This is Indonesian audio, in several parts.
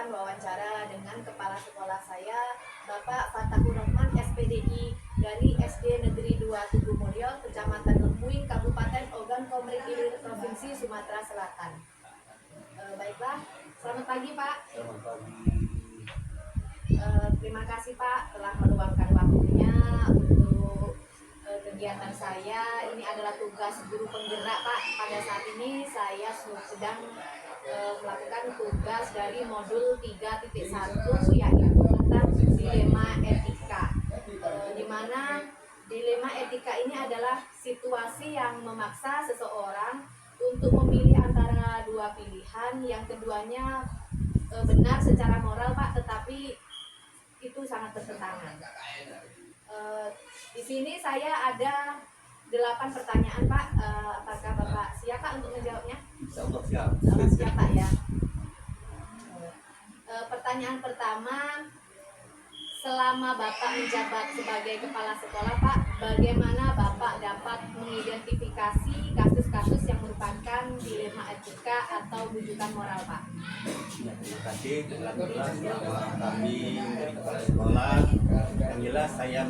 melakukan wawancara dengan kepala sekolah saya, Bapak Fatahur Rahman, SPDI dari SD Negeri 2 Tugumulyo, Kecamatan Lempuing, Kabupaten Ogan Komering Ilir, Provinsi Sumatera Selatan. Baiklah, selamat pagi Pak. Selamat pagi. Terima kasih Pak telah meluangkan waktunya untuk kegiatan saya. Ini adalah tugas guru penggerak Pak. Pada saat ini saya sedang melakukan tugas dari modul 3.1 yaitu tentang dilema etika. Di mana dilema etika ini adalah situasi yang memaksa seseorang untuk memilih antara dua pilihan, yang keduanya benar secara moral Pak, tetapi itu sangat bertentangan. Di sini saya ada 8 pertanyaan Pak. Apakah Bapak siap Pak untuk menjawabnya? Siap. Siap Pak ya. Pertanyaan pertama, selama Bapak menjabat sebagai kepala sekolah Pak, bagaimana Bapak dapat mengidentifikasi kasus-kasus yang merupakan dilema etika atau rujukan moral Pak? Ya, terima kasih. Alhamdulillah selama kami dari kepala sekolah, yang jelas saya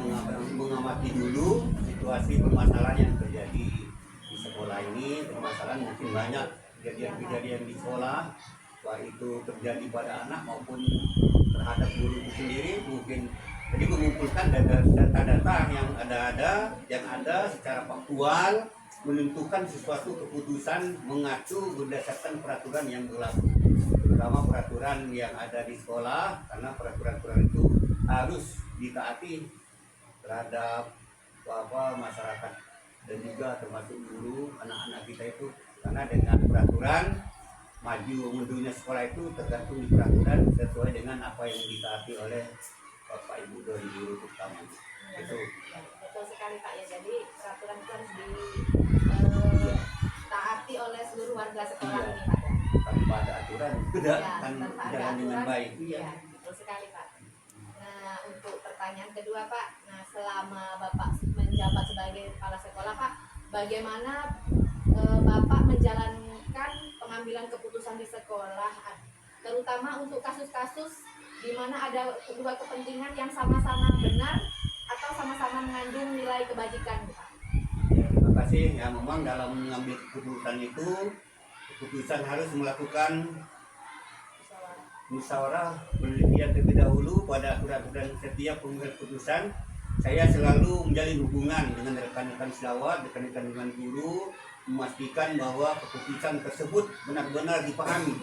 mengamati dulu situasi permasalahan yang terjadi di sekolah ini. Permasalahan mungkin banyak kejadian-kejadian di sekolah, baik itu terjadi pada anak maupun terhadap guru itu sendiri. Mungkin jadi mengumpulkan data-data yang ada secara faktual, menentukan sesuatu keputusan mengacu berdasarkan peraturan yang berlaku, terutama peraturan yang ada di sekolah, karena peraturan itu harus ditaati terhadap masyarakat dan juga termasuk guru anak-anak kita itu, karena dengan peraturan maju mundurnya sekolah itu tergantung di peraturan sesuai dengan apa yang ditaati oleh Bapak Ibu dari guru utama itu. Betul sekali Pak ya. Jadi peraturan itu harus ditaati oleh seluruh warga sekolah ini Pak ya. Tanpa ada aturan tidak akan tanpa ada jalan dengan aturan, baik. Iya, betul sekali Pak. Nah, untuk pertanyaan kedua Pak, nah selama Bapak menjabat sebagai kepala sekolah Pak, bagaimana Bapak menjalankan pengambilan keputusan di sekolah, terutama untuk kasus-kasus di mana ada kedua kepentingan yang sama-sama benar atau sama-sama mengandung nilai kebajikan Pak? Ya, terima kasih. Ya, memang dalam mengambil keputusan itu, keputusan harus melakukan musyawarah penelitian terlebih dahulu pada aturan-aturan setiap pengambil keputusan. Saya selalu menjalin hubungan dengan rekan-rekan sejawat, rekan-rekan dengan guru, memastikan bahwa keputusan tersebut benar-benar dipahami,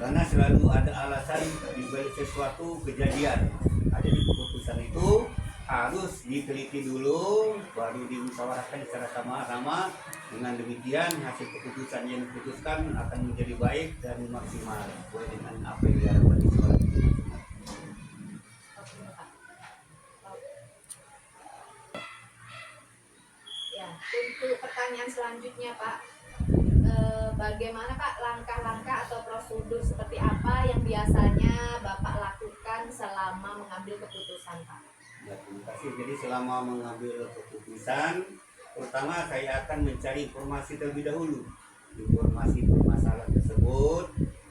karena selalu ada alasan di balik sesuatu kejadian. Ada di keputusan itu harus diteliti dulu, baru dimusyawarahkan secara sama-sama. Dengan demikian hasil keputusan yang diputuskan akan menjadi baik dan maksimal sesuai dengan apa yang diharapkan di sekolah itu. Ya, untuk pertanyaan selanjutnya Pak, bagaimana Pak langkah-langkah atau prosedur seperti apa yang biasanya Bapak lakukan selama mengambil keputusan Pak? Ya, terima kasih. Jadi selama mengambil keputusan, pertama saya akan mencari informasi terlebih dahulu. Informasi permasalahan tersebut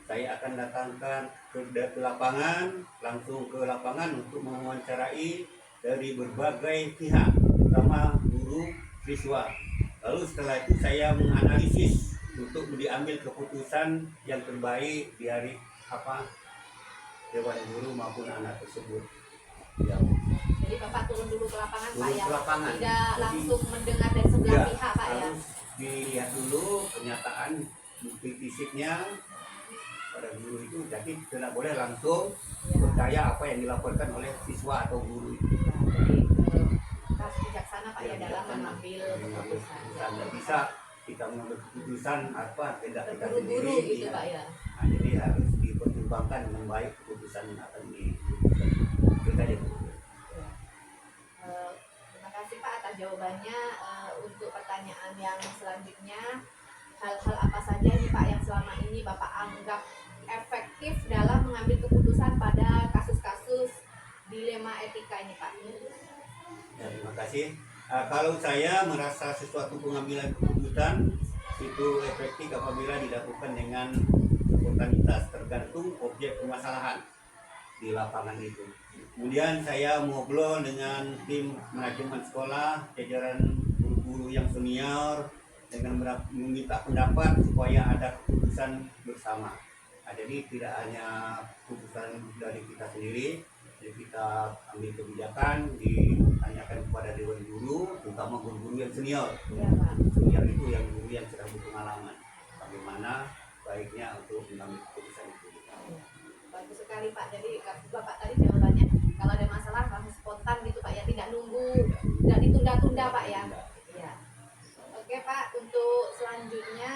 saya akan datangkan ke lapangan, langsung ke lapangan untuk mewawancarai dari berbagai pihak, terutama guru, siswa. Lalu setelah itu saya menganalisis untuk diambil keputusan yang terbaik dari dewan guru maupun anak tersebut. Ya. Jadi Bapak turun dulu ke lapangan Turun Pak ya, ke lapangan. tidak Jadi, langsung mendengar dari sebelah ya, pihak Pak ya. harus dilihat dulu pernyataan bukti fisiknya pada guru itu, jadi tidak boleh langsung percaya apa yang dilaporkan oleh siswa atau guru itu. Jadi harus bijaksana Pak ya dalam mengambil keputusan. Tidak bisa kita mengambil keputusan tidak kita Terburu-buru sendiri. gitu Pak ya. Nah, jadi harus dipertimbangkan dengan baik keputusan yang akan diputuskan. Itu saja. Terima kasih Pak atas jawabannya. Untuk pertanyaan yang selanjutnya, hal-hal apa saja nih Pak yang selama ini Bapak anggap efektif dalam mengambil keputusan pada kasus-kasus dilema etika ini Pak? Ya, terima kasih. Kalau saya merasa sesuatu pengambilan keputusan itu efektif apabila dilakukan dengan spontanitas, tergantung objek permasalahan di lapangan itu. Kemudian saya ngobrol dengan tim manajemen sekolah, jajaran guru-guru yang senior dengan meminta pendapat supaya ada keputusan bersama. Nah, jadi tidak hanya keputusan dari kita sendiri, jadi kita ambil kebijakan, ditanyakan kepada dewan guru, terutama guru-guru yang senior. Iya Pak. Senior itu yang guru yang sudah berpengalaman. Bagaimana baiknya untuk mengambil keputusan itu. Bagus sekali Pak. Jadi Bapak tadi jawabannya kalau ada masalah langsung spontan gitu Pak ya, tidak nunggu, tidak ditunda-tunda Pak ya. Iya. Oke Pak, untuk selanjutnya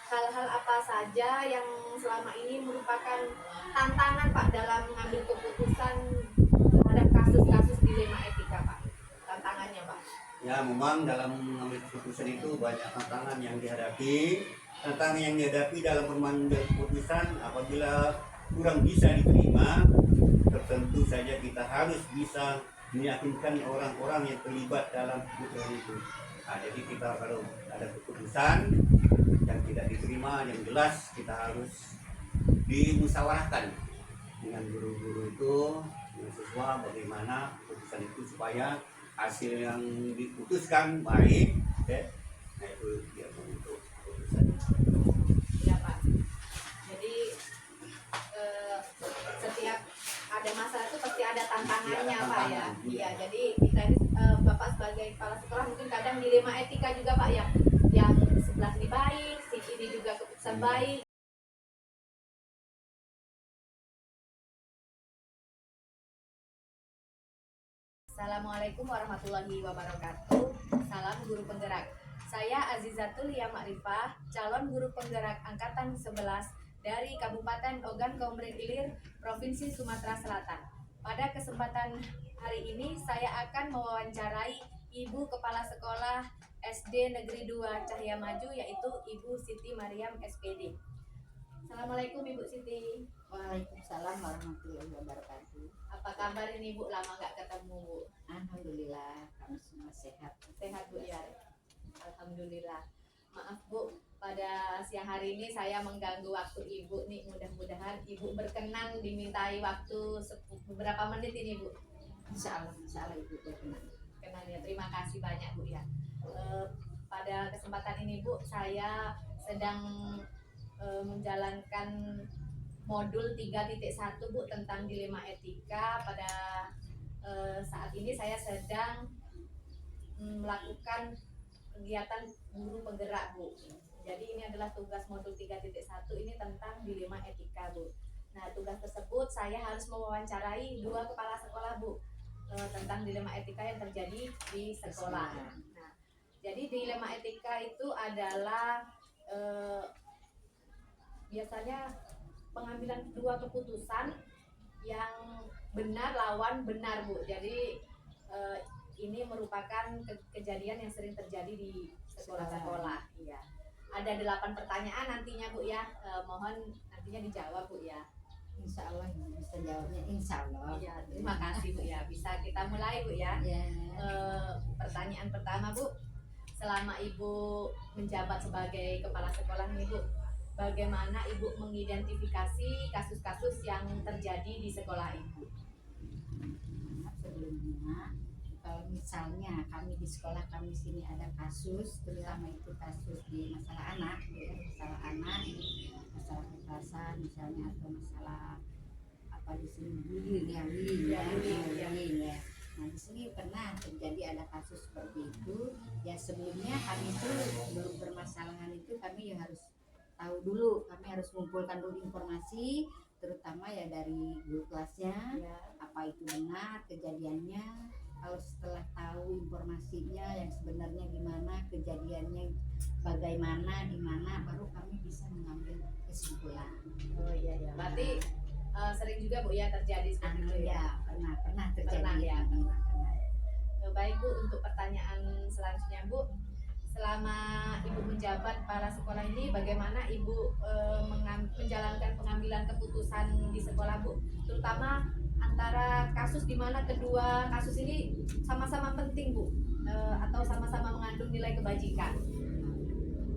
hal-hal apa saja yang selama ini merupakan tantangan Pak dalam mengambil keputusan terhadap kasus-kasus dilema etika Pak? Tantangannya Pak? Ya, memang dalam mengambil keputusan itu banyak tantangan yang dihadapi. Tantangan yang dihadapi dalam mengambil keputusan apabila kurang bisa diterima, tertentu saja kita harus bisa meyakinkan orang-orang yang terlibat dalam keputusan itu. Nah, jadi kita kalau ada keputusan yang tidak diterima, yang jelas kita harus dimusyawarahkan dengan guru-guru itu, dengan siswa bagaimana keputusan itu supaya hasil yang diputuskan baik. Nah, itu dia untuk keputusan. Iya Pak. Jadi setiap ada masalah itu pasti ada tantangannya Pak ya. Iya. Jadi kita ini Bapak sebagai kepala sekolah mungkin kadang dilema etika juga Pak ya. Yang sebelah ini baik, si ini juga keputusan baik. Assalamualaikum warahmatullahi wabarakatuh. Salam guru penggerak. Saya Azizatul Lia Makrifah, calon guru penggerak angkatan 11 dari Kabupaten Ogan Komering Ilir, Provinsi Sumatera Selatan. Pada kesempatan hari ini saya akan mewawancarai Ibu Kepala Sekolah SD Negeri 2 Cahya Maju, yaitu Ibu Siti Mariam SPD. Assalamualaikum Ibu Siti. Waalaikumsalam warahmatullahi wabarakatuh. Apa kabar ini Bu? Lama nggak ketemu Bu. Alhamdulillah kami semua sehat. Sehat Bu ya. Alhamdulillah. Maaf Bu, pada siang hari ini saya mengganggu waktu Ibu nih. Mudah-mudahan Ibu berkenan dimintai waktu beberapa menit ini Bu. Insya Allah Ibu berkenan. Kenan ya. Terima kasih banyak Bu ya. Pada kesempatan ini Bu, saya sedang menjalankan modul 3.1 Bu tentang dilema etika. Pada saat ini saya sedang melakukan kegiatan guru penggerak Bu. Jadi ini adalah tugas modul 3.1 ini tentang dilema etika Bu. Nah, tugas tersebut saya harus mewawancarai 2 kepala sekolah Bu tentang dilema etika yang terjadi di sekolah. Nah, jadi dilema etika itu adalah biasanya pengambilan 2 keputusan yang benar lawan benar Bu. Jadi ini merupakan kejadian yang sering terjadi di sekolah-sekolah. Iya. Ada 8 pertanyaan nantinya Bu ya. Mohon nantinya dijawab Bu ya. Insya Allah Ibu bisa jawabnya. Insya Allah. Iya, terima kasih Bu ya. Bisa kita mulai Bu ya. Ya. Pertanyaan pertama Bu, selama Ibu menjabat sebagai kepala sekolah ini Bu, bagaimana Ibu mengidentifikasi kasus-kasus yang terjadi di sekolah Ibu? Sebelumnya, kalau misalnya kami di sekolah kami sini ada kasus, terutama itu kasus di masalah anak, ya, masalah kekerasan misalnya, atau masalah apa di sini bullying ya. Nah, di sini pernah terjadi ada kasus seperti itu. Ya sebelumnya kami itu belum permasalahan itu kami ya harus tahu dulu, kami harus mengumpulkan dulu informasi, terutama ya dari guru kelasnya, Ya. apa itu benar kejadiannya. Kalau setelah tahu informasinya yang sebenarnya gimana, kejadiannya bagaimana, di mana, baru kami bisa mengambil kesimpulan. Oh iya ya. Berarti sering juga Bu ya terjadi seperti itu ya. Pernah terjadi. Pernah ya, Pernah. Baik Bu, untuk pertanyaan selanjutnya Bu, selama Ibu menjabat para sekolah ini, bagaimana Ibu menjalankan pengambilan keputusan di sekolah Bu, terutama antara kasus di mana kedua kasus ini sama-sama penting Bu, atau sama-sama mengandung nilai kebajikan?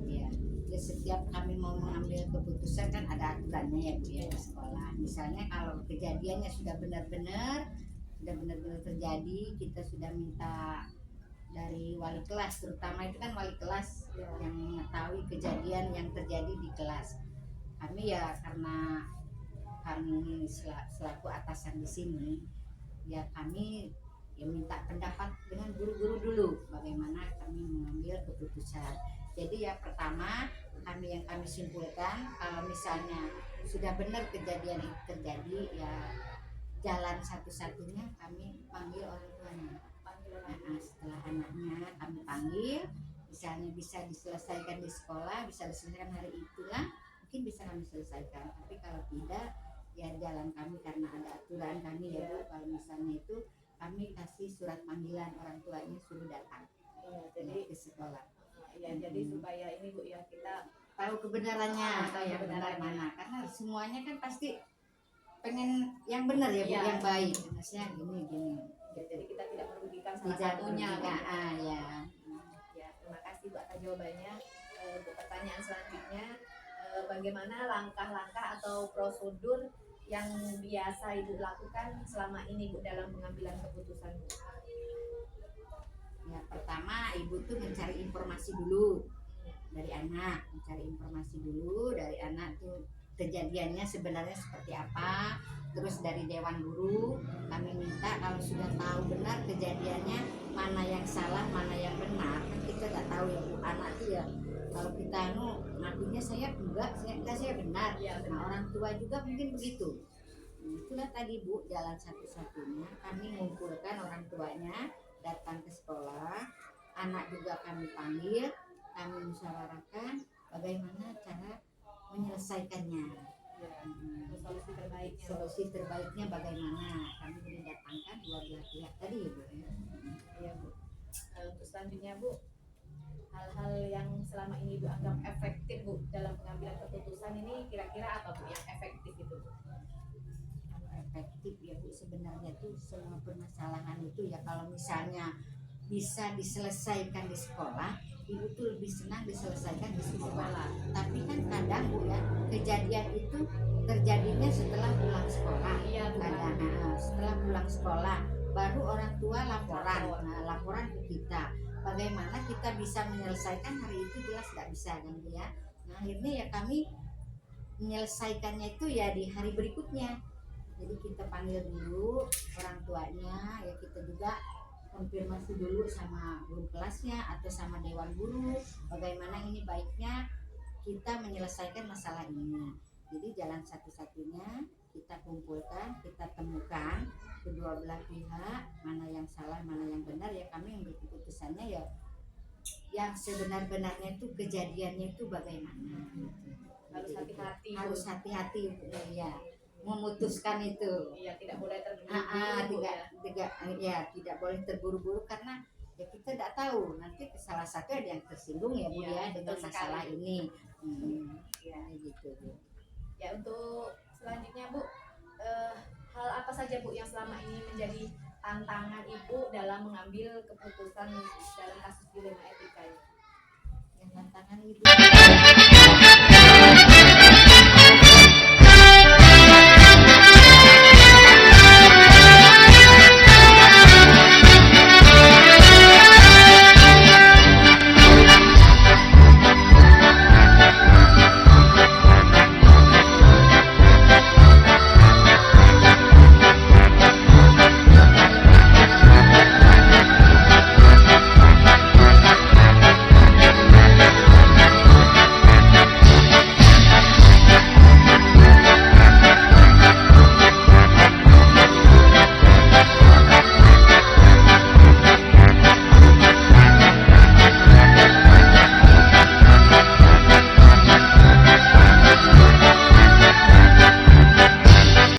Ya, ya setiap kami mau mengambil keputusan kan ada aturannya ya Bu ya di sekolah. Misalnya kalau kejadiannya sudah benar-benar terjadi, kita sudah minta dari wali kelas, terutama itu kan wali kelas yang mengetahui kejadian yang terjadi di kelas. Kami ya karena kami selaku atasan di sini, ya kami ya minta pendapat dengan guru-guru dulu bagaimana kami mengambil keputusan. Jadi ya pertama kami simpulkan kalau misalnya sudah benar kejadian itu terjadi, ya jalan satu-satunya kami panggil orang tuanya. Nah, setelah anaknya kami panggil, misalnya bisa diselesaikan di sekolah, bisa diselesaikan hari itulah, mungkin bisa kami selesaikan. Tapi kalau tidak, ya jalan kami karena ada aturan kami ya Bu. Kalau misalnya itu kami kasih surat panggilan orang tuanya suruh datang Jadi ke sekolah. ya jadi supaya ini Bu ya kita Tahu kebenarannya, tahu yang benar kebenarannya. mana. Karena semuanya kan pasti pengen yang benar ya Bu, Iya. yang baik. Maksudnya gini. ya, jadi kita tidak merugikan salah Tidak satunya. Bu. ya. Ya, terima kasih Bu atas jawabannya. Untuk pertanyaan selanjutnya, bagaimana langkah-langkah atau prosedur yang biasa Ibu lakukan selama ini Bu dalam pengambilan keputusan Bu? Ya pertama ibu tuh mencari informasi dulu dari anak, dari anak tuh kejadiannya sebenarnya seperti apa. Terus dari dewan guru kami minta kalau sudah tahu benar kejadiannya mana yang salah mana yang benar, kan kita nggak tahu ya Bu, anak tuh ya kalau kita ngakunya saya benar, Ya, nah orang tua juga mungkin begitu. Itulah tadi Bu, jalan satu-satunya kami mengumpulkan orang tuanya datang ke sekolah, anak juga kami panggil, kami musyawarahkan bagaimana cara menyelesaikannya. Ya, solusi terbaiknya. Solusi terbaiknya bagaimana, kami mendatangkan dua belah pihak tadi ya Bu ya. Ya Bu. Untuk selanjutnya Bu, hal-hal yang selama ini Bu anggap efektif Bu dalam pengambilan keputusan ini kira-kira apa Bu yang efektif itu Bu? Kalau efektif ya Bu, sebenarnya tuh semua permasalahan itu ya kalau misalnya bisa diselesaikan di sekolah, ibu tuh lebih senang diselesaikan di sekolah. Tapi kan kadang Bu ya, kejadian itu terjadinya setelah pulang sekolah. Iya, Bu. Kadang setelah pulang sekolah baru orang tua laporan ke kita. Bagaimana kita bisa menyelesaikan hari itu jelas nggak bisa kan Bu ya. Nah akhirnya ya kami menyelesaikannya itu ya di hari berikutnya. Jadi kita panggil dulu orang tuanya, ya kita juga konfirmasi dulu sama guru kelasnya atau sama dewan guru bagaimana ini baiknya kita menyelesaikan masalah ini. Jadi jalan satu-satunya kita kumpulkan, kita temukan kedua belah pihak mana yang salah mana yang benar, ya kami ambil keputusannya ya yang sebenar-benarnya itu kejadiannya itu bagaimana. Harus hati-hati Bu. Harus hati-hati ya memutuskan itu. Iya, tidak boleh terburu-buru Tidak boleh terburu-buru karena ya kita tidak tahu nanti salah satu ada yang tersinggung ya Bu Iya, ya dengan betul masalah sekali. ini. Ya. Gitu Bu. Ya, untuk selanjutnya Bu, hal apa saja Bu yang selama ini menjadi tantangan Ibu dalam mengambil keputusan dalam kasus dilema etika ini? Yang tantangan itu